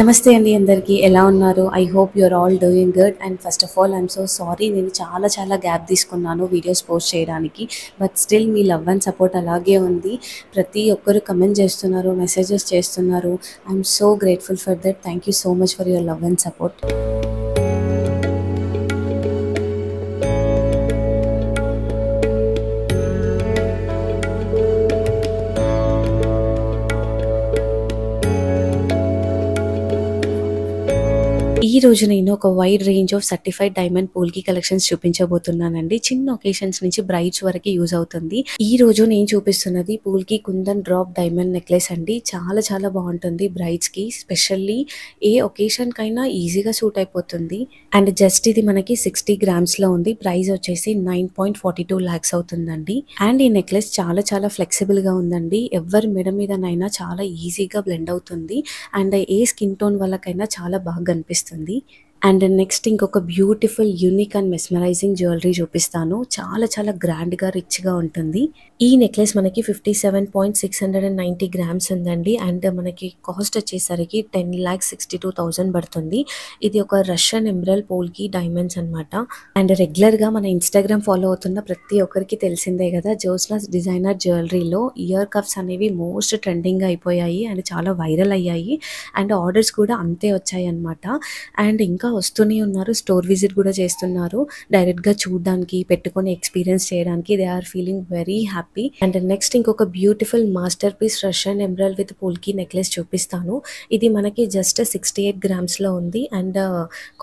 నమస్తే అండి అందరికీ ఎలా ఉన్నారు? I hope you are all doing good and first of all I'm so sorry. నేను చాలా గ్యాప్ తీసుకున్నాను వీడియోస్ పోస్ట్ చేయడానికి. బట్ స్టిల్ మీ లవ్ అండ్ సపోర్ట్ అలాగే ఉంది. ప్రతి ఒక్కరు కమెంట్ చేస్తున్నారు, మెసేజెస్ చేస్తున్నారు. I'm so grateful for that. Thank you so much for your love and support. ఈ రోజు నేను ఒక wide range of certified diamond polki collections చూపించబోతున్నానండి. చిన్న ఒకేషన్స్ నుంచి బ్రైడ్స్ వరకు యూజ్ అవుతుంది. ఈ రోజు నేను చూపిస్తున్నది పోల్కి కుందన్ డ్రాప్ డైమండ్ నెక్లెస్ అండి. చాలా బాగుంటుంది బ్రైడ్స్ కి, స్పెషల్లీ ఏ ఒకేషన్ కైనా ఈజీగా సూట్ అయిపోతుంది. అండ్ జస్ట్ ఇది మనకి 60 grams లో ఉంది. ప్రైస్ వచ్చేసి 9.42 lakhs అవుతుందండి. అండ్ ఈ నెక్లెస్ చాలా ఫ్లెక్సిబుల్ గా ఉందండి. ఎవరి మెడ మీదనైనా చాలా ఈజీగా బ్లెండ్ అవుతుంది. అండ్ ఏ స్కిన్ టోన్ వాళ్ళకైనా చాలా బాగా కనిపిస్తుంది. అండ్ నెక్స్ట్ ఇంకొక beautiful unique and mesmerizing jewellery చూపిస్తాను. చాలా గ్రాండ్ గా రిచ్ గా ఉంటుంది. ఈ నెక్లెస్ మనకి 57.690 grams ఉందండి. అండ్ మనకి కాస్ట్ వచ్చేసరికి 10,62,000 పడుతుంది. ఇది ఒక రష్యన్ ఎమరల్డ్ పోల్కి డైమండ్స్ అన్నమాట. అండ్ రెగ్యులర్ గా మన ఇన్స్టాగ్రామ్ ఫాలో అవుతున్న ప్రతి ఒక్కరికి తెలిసిందే కదా, జోస్నాస్ డిజైనర్ జ్యువెలరీలో ఇయర్ కప్స్ అనేవి మోస్ట్ ట్రెండింగ్ అయిపోయాయి అండ్ చాలా వైరల్ అయ్యాయి. అండ్ ఆర్డర్స్ కూడా అంతే వచ్చాయి అన్నమాట. అండ్ ఇంకా వస్తూనే ఉన్నారు. స్టోర్ విజిట్ కూడా చేస్తున్నారు. డైరెక్ట్ గా చూడడానికి, పెట్టుకొని ఎక్స్పీరియన్స్ చేయడానికి. They are feeling very happy. And next ఇంకొక beautiful masterpiece Russian emerald with polki necklace చూపిస్తాను. ఇది మనకి జస్ట్ 68 grams లో ఉంది. అండ్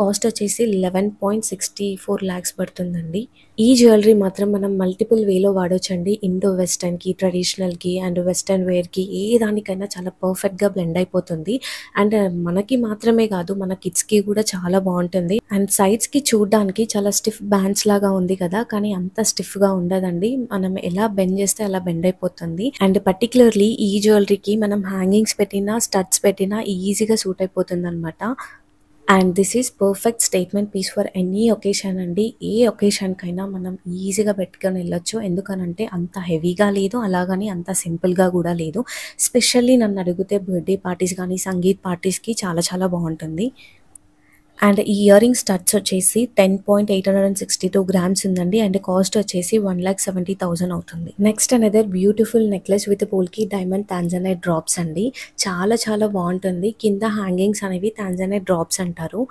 కాస్ట్ వచ్చేసి 11.64 lakhs పడుతుందండి. ఈ జ్యువెలరీ మాత్రం మనం మల్టిపుల్ వేలో వాడొచ్చండి. ఇండో వెస్టర్న్ కి, ట్రెడిషనల్ కి అండ్ వెస్టర్న్ వేర్ కి ఏ దానికైనా చాలా పర్ఫెక్ట్ గా బ్లెండ్ అయిపోతుంది. అండ్ మనకి మాత్రమే కాదు, మన కిడ్స్ కి కూడా చాలా బాగుంటుంది. అండ్ సైడ్స్ కి చూడడానికి చాలా స్టిఫ్ బ్యాండ్స్ లాగా ఉంది కదా, కానీ అంత స్టిఫ్ గా ఉండదండి. మనం ఎలా బెండ్ చేస్తే అలా బెండ్ అయిపోతుంది. అండ్ పర్టికులర్లీ ఈ జ్యువెలరీకి మనం హ్యాంగింగ్స్ పెట్టినా, స్టడ్స్ పెట్టినా ఈజీగా సూట్ అయిపోతుంది అనమాట. And this is perfect statement piece for any occasion అండి. ఏ ఒకేషన్ కైనా మనం ఈజీగా పెట్టుకొని వెళ్ళొచ్చు. ఎందుకనంటే అంత హెవీగా లేదు, అలాగని అంత సింపుల్ గా కూడా లేదు. స్పెషల్లీ నన్ను అడిగితే బర్త్డే పార్టీస్ కానీ, సంగీత్ పార్టీస్ కి చాలా బాగుంటుంది. అండ్ ఈ ఇయర్ రింగ్ స్టడ్స్ వచ్చేసి 10.862 grams ఉందండి. అండ్ కాస్ట్ వచ్చేసి 1,70,000 అవుతుంది. Next another beautiful necklace with polki diamond tanzanite drops అండి. చాలా బాగుంటుంది. కింద హ్యాంగింగ్స్ అనేవి టాంజనైట్ డ్రాప్స్ అంటారు.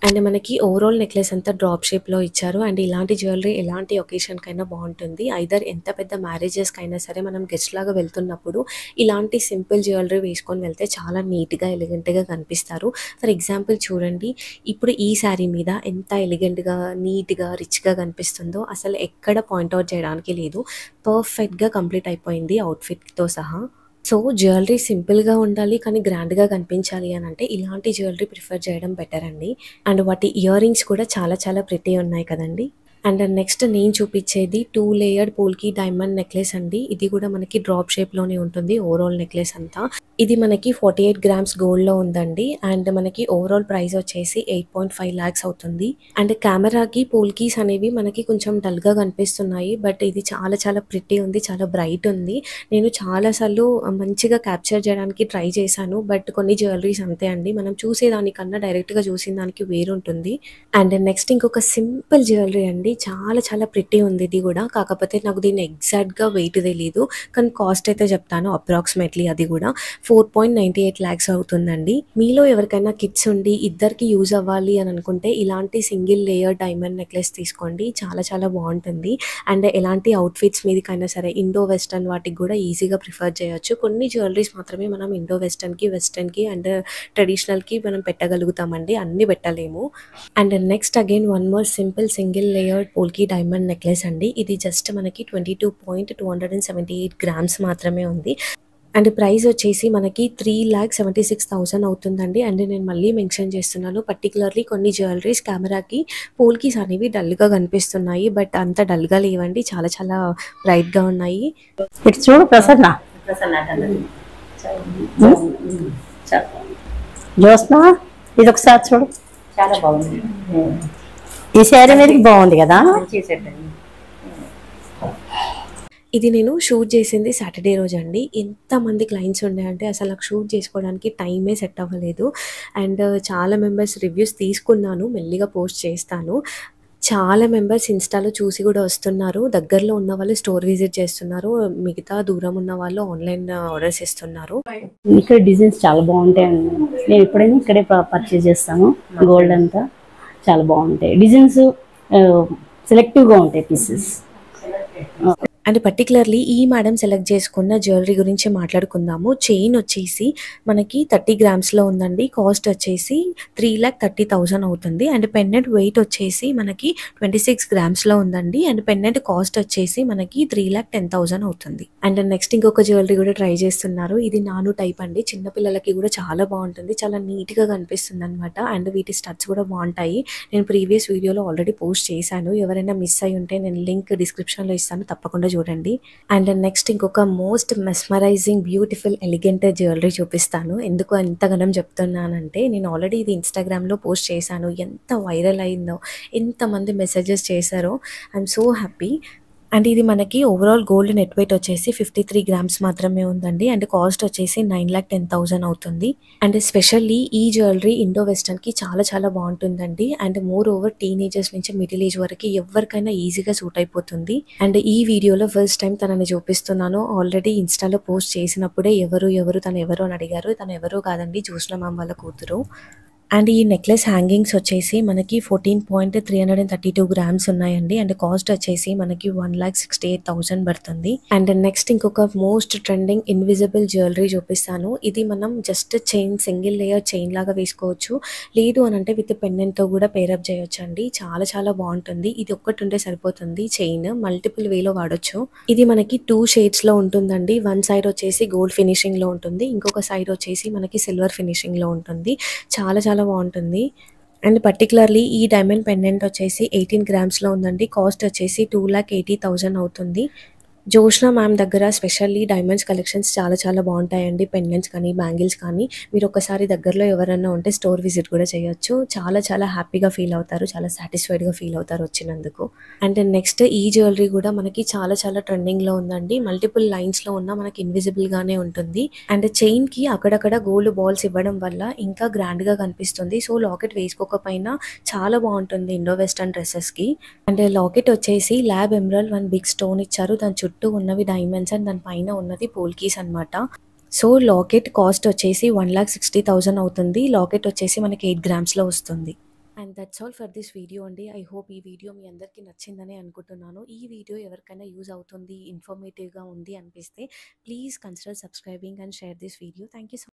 అండ్ మనకి ఓవరాల్ నెక్లెస్ అంతా డ్రాప్ షేప్ లో ఇచ్చారు. అండ్ ఇలాంటి జ్యువెలరీ ఎలాంటి ఒకేషన్ కైనా బాగుంటుంది. ఐదర్ ఎంత పెద్ద మ్యారేజెస్ కైనా సరే మనం గెస్ట్ లాగా వెళ్తున్నప్పుడు ఇలాంటి సింపుల్ జ్యువెలరీ వేసుకొని వెళ్తే చాలా నీట్ గా, ఎలిగెంట్ గా కనిపిస్తారు. ఫర్ ఎగ్జాంపుల్ చూడండి, ఇప్పుడు ఈ శారీ మీద ఎంత ఎలిగెంట్ గా, నీట్ గా, రిచ్ గా కనిపిస్తుందో అసలు ఎక్కడ పాయింట్అవుట్ చేయడానికి లేదు. పర్ఫెక్ట్ గా కంప్లీట్ అయిపోయింది అవుట్ఫిట్ తో సహా. సో జ్యువెలరీ సింపుల్గా ఉండాలి కానీ గ్రాండ్గా కనిపించాలి అని అంటే ఇలాంటి జ్యువెలరీ ప్రిఫర్ చేయడం బెటర్ అండి. అండ్ వాటి ఇయర్ రింగ్స్ కూడా చాలా ప్రిటీ ఉన్నాయి కదండి. అండ్ నెక్స్ట్ నేను చూపించేది 2 layered పోల్కి డైమండ్ నెక్లెస్ అండి. ఇది కూడా మనకి డ్రాప్ షేప్ లోనే ఉంటుంది ఓవరాల్ నెక్లెస్ అంతా. ఇది మనకి 48 grams గోల్డ్ లో ఉందండి. అండ్ మనకి ఓవరాల్ ప్రైస్ వచ్చేసి 8.5 lakhs అవుతుంది. అండ్ కెమెరాకి పోల్కీస్ అనేవి మనకి కొంచెం డల్ గా కనిపిస్తున్నాయి. బట్ ఇది చాలా ప్రిటీ ఉంది, చాలా బ్రైట్ ఉంది. నేను చాలా సార్లు మంచిగా క్యాప్చర్ చేయడానికి ట్రై చేశాను. బట్ కొన్ని జ్యువెలరీస్ అంతే అండి, మనం చూసేదానికన్నా డైరెక్ట్ గా చూసిన దానికి వేరుంటుంది. అండ్ నెక్స్ట్ ఇంకొక సింపుల్ జ్యువెలరీ అండి. చాలా ప్రిటీ ఉంది ఇది కూడా. కాకపోతే నాకు దీని ఎగ్జాక్ట్ గా వెయిట్ తెలియదు, కానీ కాస్ట్ అయితే చెప్తాను అప్రాక్సిమేట్లీ. అది కూడా 4.98 lakhs అవుతుందండి. మీలో ఎవరికైనా కిడ్స్ ఉండి ఇద్దరికి యూజ్ అవ్వాలి అని అనుకుంటే ఇలాంటి సింగిల్ లేయర్ డైమండ్ నెక్లెస్ తీసుకోండి. చాలా బాగుంటుంది. అండ్ ఎలాంటి అవుట్ఫిట్స్ మీదకైనా సరే, ఇండో వెస్టర్న్ వాటికి కూడా ఈజీగా ప్రిఫర్ చేయొచ్చు. కొన్ని జ్యువెలరీస్ మాత్రమే మనం ఇండో వెస్టర్న్ కి అండ్ ట్రెడిషనల్ కి మనం పెట్టగలుగుతామండి, అన్ని పెట్టలేము. And next again one more simple single layer polki diamond necklace అండి. ఇది జస్ట్ మనకి 22.278 grams మాత్రమే ఉంది. అండ్ ప్రైస్ వచ్చేసి మనకి 3,76,000 అవుతుందండి. అండ్ నేను మళ్ళీ మెన్షన్ చేస్తున్నాను, పర్టికులర్లీ కొన్ని జ్యువెలరీస్ కెమెరాకి పోల్కీస్ అనేవి డల్గా కనిపిస్తున్నాయి. బట్ అంత డల్గా లేవండి, చాలా బ్రైట్ గా ఉన్నాయి. ఇటు చూడు ప్రసన్న, జ్యోత్స్న ఇది ఒకసారి చూడు, చాలా బాగుంది. ఈ శారీ మీదకి బాగుంది కదా. ఇది నేను షూట్ చేసింది సాటర్డే రోజండి. ఎంతమంది క్లయింట్స్ ఉండే అంటే అసలు నాకు షూట్ చేసుకోవడానికి టైమే సెట్ అవ్వలేదు. అండ్ చాలా మెంబర్స్ రివ్యూస్ తీసుకున్నాను. మెల్లిగా పోస్ట్ చేస్తాను. చాలా మెంబర్స్ ఇన్‌స్టాలో చూసి గూడా వస్తున్నారు. దగ్గరలో ఉన్న వాళ్ళు స్టోర్ విజిట్ చేస్తున్నారు. మిగతా దూరం ఉన్న వాళ్ళు ఆన్‌లైన్ ఆర్డర్స్ ఇస్తున్నారు. ఇక్కడ డిజైన్స్ చాలా బాగుంటాయండి. నేను ఎప్పుడైనా ఇక్కడే పర్చేజ్ చేస్తాను. గోల్డ్ అంతా చాలా బాగుంటాయి డిజైన్స్, సెలెక్టివ్గా ఉంటాయి పీసెస్. అండ్ పర్టిక్యులర్లీ ఈ మేడం సెలెక్ట్ చేసుకున్న జ్యువెలరీ గురించి మాట్లాడుకుందాము. చైన్ వచ్చేసి మనకి 30 గ్రామ్స్‌లో ఉందండి. కాస్ట్ వచ్చేసి 3,30,000 అవుతుంది. అండ్ పెండెంట్ వెయిట్ వచ్చేసి మనకి 26 గ్రామ్స్‌లో ఉందండి. అండ్ పెండెంట్ కాస్ట్ వచ్చేసి మనకి 3,10,000 అవుతుంది. అండ్ నెక్స్ట్ ఇంకొక జ్యువెలరీ కూడా ట్రై చేస్తున్నారు. ఇది నాను టైప్ అండి. చిన్న పిల్లలకి కూడా చాలా బాగుంటుంది. చాలా నీట్‌గా కనిపిస్తుంది అనమాట. అండ్ వీటి స్టడ్స్ కూడా బాగుంటాయి. నేను ప్రీవియస్ వీడియోలో ఆల్రెడీ పోస్ట్ చేశాను. ఎవరైనా మిస్ అయ్యి ఉంటే నేను లింక్ డిస్క్రిప్షన్‌లో ఇస్తాను. తప్పకుండా చూడండి. అండ్ నెక్స్ట్ ఇంకొక most mesmerizing beautiful elegant jewellery చూపిస్తాను. ఎందుకు అంతగనం చెప్తున్నానంటే నేను ఆల్రెడీ ఇది ఇన్‌స్టాగ్రామ్‌లో పోస్ట్ చేశాను. ఎంత వైరల్ అయిందో, ఎంతమంది మెసేజెస్ చేశారో. I'm so happy. అండ్ ఇది మనకి ఓవరాల్ గోల్డ్ నెట్ వెయిట్ వచ్చేసి 53 గ్రామ్స్ మాత్రమే ఉందండి. అండ్ కాస్ట్ వచ్చేసి 9,10,000 అవుతుంది. అండ్ స్పెషల్లీ ఈ జ్యువెలరీ ఇండో వెస్టర్న్‌కి చాలా చాలా బాగుంటుందండి. అండ్ మోర్ ఓవర్ టీనేజర్స్ నుంచి మిడిల్ ఏజ్ వరకు ఎవరికైనా ఈజీగా సూట్ అయిపోతుంది. అండ్ ఈ వీడియోలో ఫస్ట్ టైం తనని చూపిస్తున్నాను. ఆల్రెడీ ఇన్‌స్టాలో పోస్ట్ చేసినప్పుడే తను ఎవరు అని అడిగారు. తను ఎవరో కాదండి, జ్యోత్స్న మ్యామ్ వాళ్ళ కూతురు. అండ్ ఈ నెక్లెస్ హ్యాంగింగ్స్ వచ్చేసి మనకి 14.332 గ్రామ్స్ ఉన్నాయండి. అండ్ కాస్ట్ వచ్చేసి మనకి 1,68,000 పడుతుంది. అండ్ నెక్స్ట్ ఇంకొక మోస్ట్ ట్రెండింగ్ ఇన్విజిబుల్ జ్యువెలరీ చూపిస్తాను. ఇది మనం just chain, single layer chain లాగా వేసుకోవచ్చు. లేదు అని అంటే విత్ పెండెంట్తో కూడా పేరప్ చేయొచ్చు అండి. చాలా చాలా బాగుంటుంది. ఇది ఒక్కటి ఉంటే సరిపోతుంది. చైన్ మల్టిపుల్ వేలో వాడొచ్చు. ఇది మనకి 2 షేడ్స్లో ఉంటుందండి. వన్ సైడ్ వచ్చేసి గోల్డ్ ఫినిషింగ్లో ఉంటుంది. ఇంకొక సైడ్ వచ్చేసి మనకి సిల్వర్ ఫినిషింగ్లో ఉంటుంది. చాలా చాలా బాగుంటుంది. అండ్ పర్టికులర్లీ ఈ డైమండ్ పెండెంట్ వచ్చేసి 18 గ్రామ్స్‌లో ఉందండి. కాస్ట్ వచ్చేసి 2,80,000 అవుతుంది. జ్యోత్స్న మ్యామ్ దగ్గర స్పెషల్లీ డైమండ్స్ కలెక్షన్స్ చాలా చాలా బాగుంటాయండి. పెండెంట్స్ కానీ, బ్యాంగిల్స్ కానీ. మీరు ఒక్కసారి దగ్గరలో ఎవరైనా ఉంటే స్టోర్ విజిట్ కూడా చేయొచ్చు. చాలా చాలా హ్యాపీగా ఫీల్ అవుతారు. చాలా సాటిస్ఫైడ్‌గా ఫీల్ అవుతారు వచ్చినందుకు. అండ్ నెక్స్ట్ ఈ జ్యువెలరీ కూడా మనకి చాలా చాలా ట్రెండింగ్‌లో ఉందండి. మల్టిపుల్ లైన్స్‌లో ఉన్న మనకి ఇన్విజిబుల్‌గానే ఉంటుంది. అండ్ చైన్‌కి అక్కడక్కడ గోల్డ్ బాల్స్ ఇవ్వడం వల్ల ఇంకా గ్రాండ్‌గా కనిపిస్తుంది. సో లాకెట్ వేసుకోకపోయినా చాలా బాగుంటుంది ఇండో వెస్టర్న్ డ్రెసెస్‌కి. అండ్ లాకెట్ వచ్చేసి ల్యాబ్ ఎమరాల్డ్ 1 బిగ్ స్టోన్ ఇచ్చారు. దాని చుట్టూ ఉన్నవి డైమండ్స్ అండ్ దాని పైన ఉన్నది పోల్కీస్ అనమాట. సో లాకెట్ కాస్ట్ వచ్చేసి 1,60,000 అవుతుంది. లాకెట్ వచ్చేసి మనకి 8 గ్రామ్స్‌లో వస్తుంది. And that's all for this video అండి. ఐ హోప్ ఈ వీడియో మీ అందరికీ నచ్చిందని అనుకుంటున్నాను. ఈ వీడియో ఎవరికైనా యూజ్ అవుతుంది, ఇన్ఫర్మేటివ్‌గా ఉంది అనిపిస్తే please consider subscribing and share this video. Thank you so